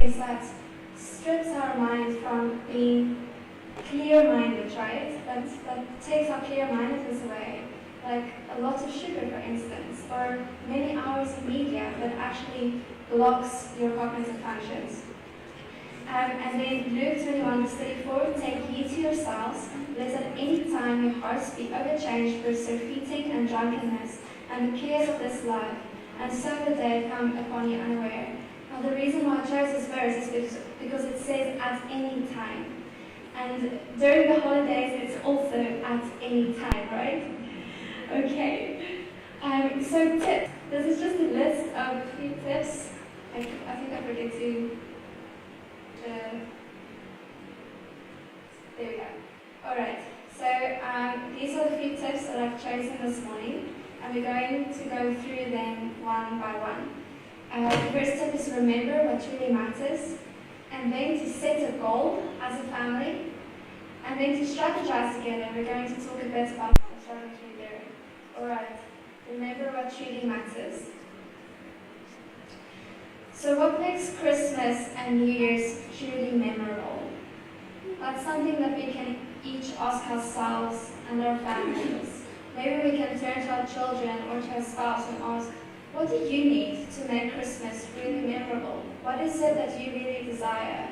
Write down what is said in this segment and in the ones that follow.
is that strips our mind from being clear-minded, right? That takes our clear-mindedness away. Like a lot of sugar, for instance, or many hours of media that actually blocks your cognitive functions. And then Luke 21:34, take heed to yourselves, lest at any time your hearts be overchanged with surfeiting and drunkenness, and the cares of this life, and so the day come upon you unaware. Now the reason why I chose this verse is because it says at any time. And during the holidays, it's also at any time, right? Okay. So tips. This is just a list of a few tips. I think I forget to... there we go. Alright, so these are the few tips that I've chosen this morning, and we're going to go through them one by one. The first tip is remember what truly matters, and then to set a goal as a family, and then to strategize together. We're going to talk a bit about the strategy there. Alright, remember what truly matters. So what makes Christmas and New Year's truly memorable? That's something that we can each ask ourselves and our families. Maybe we can turn to our children or to our spouse and ask, what do you need to make Christmas really memorable? What is it that you really desire?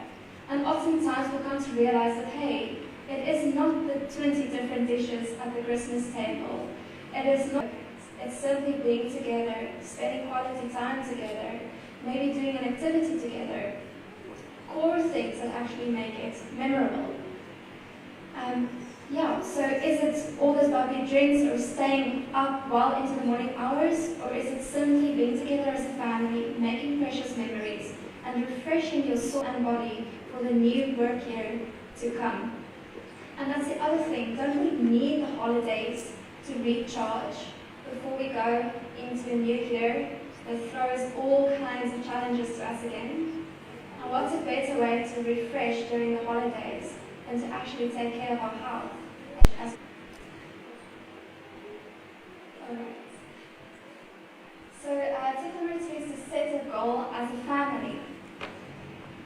And oftentimes we'll come to realize that, hey, it is not the 20 different dishes at the Christmas table. It is not. It's simply being together, spending quality time together, maybe doing an activity together. Core things that actually make it memorable. So is it all those bubbly drinks or staying up well into the morning hours, or is it simply being together as a family, making precious memories, and refreshing your soul and body for the new work year to come? And that's the other thing, don't we need the holidays to recharge before we go into a new year that throws all kinds of challenges to us again? And what's a better way to refresh during the holidays than to actually take care of our health? Alright. So tip number 2 is to set a goal as a family.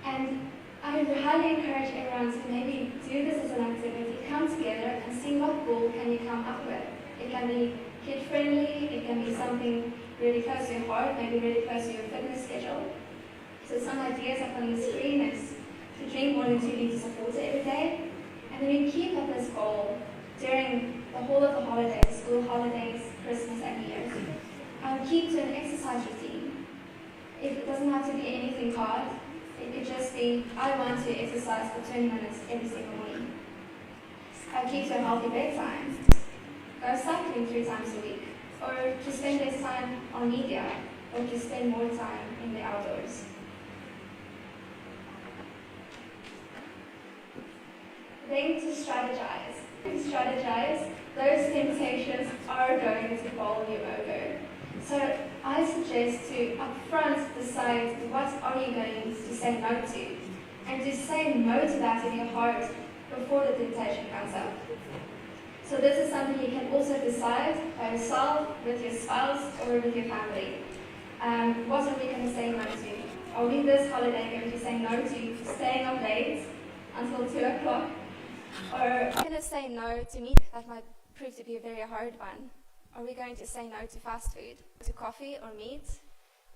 And I would highly encourage everyone to maybe do this as an activity, come together and see what goal can you come up with. It can be kid-friendly, it can be something really close to your heart, maybe really close to your fitness schedule. So some ideas up on the screen is to drink more than 2 liters of water every day, and then you keep up this goal during the whole of the holidays, school holidays, Christmas and New Year's. Keep to an exercise routine. It doesn't have to be anything hard. It could just be, I want to exercise for 20 minutes every single morning. Keep to a healthy bedtime. Go cycling 3 times a week. Or to spend less time on media, or to spend more time in the outdoors. Then to strategize. Those temptations are going to bowl you over. So I suggest to upfront decide what are you going to say no to, and to say no to that in your heart before the temptation comes up. So this is something you can also decide by yourself, with your spouse, or with your family. What are we going to say no to? Are we this holiday going to say no to staying up late until 2 o'clock? Or are we going to say no to meat that might prove to be a very hard one? Are we going to say no to fast food, to coffee or meat?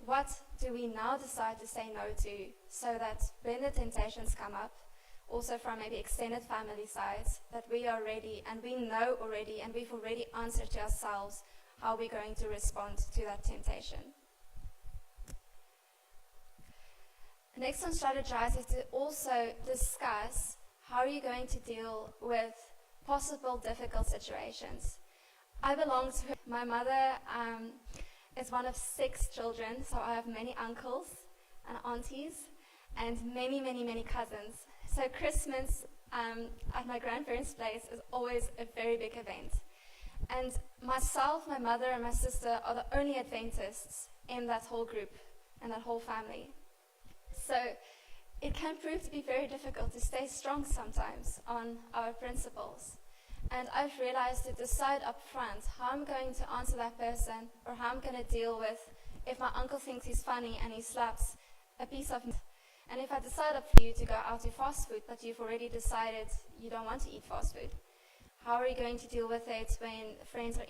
What do we now decide to say no to, so that when the temptations come up, also from maybe extended family sides, that we are ready and we know already and we've already answered to ourselves how we're going to respond to that temptation. Next on strategize is to also discuss how are you going to deal with possible difficult situations. I belong to, my mother is one of 6 children, so I have many uncles and aunties and many cousins. So Christmas at my grandparents' place is always a very big event. And myself, my mother and my sister are the only Adventists in that whole group and that whole family. So it can prove to be very difficult to stay strong sometimes on our principles. And I've realized to decide up front how I'm going to answer that person, or how I'm going to deal with if my uncle thinks he's funny and he slaps a piece of meat And if I decided for you to go out to fast food, but you've already decided you don't want to eat fast food, how are you going to deal with it when friends are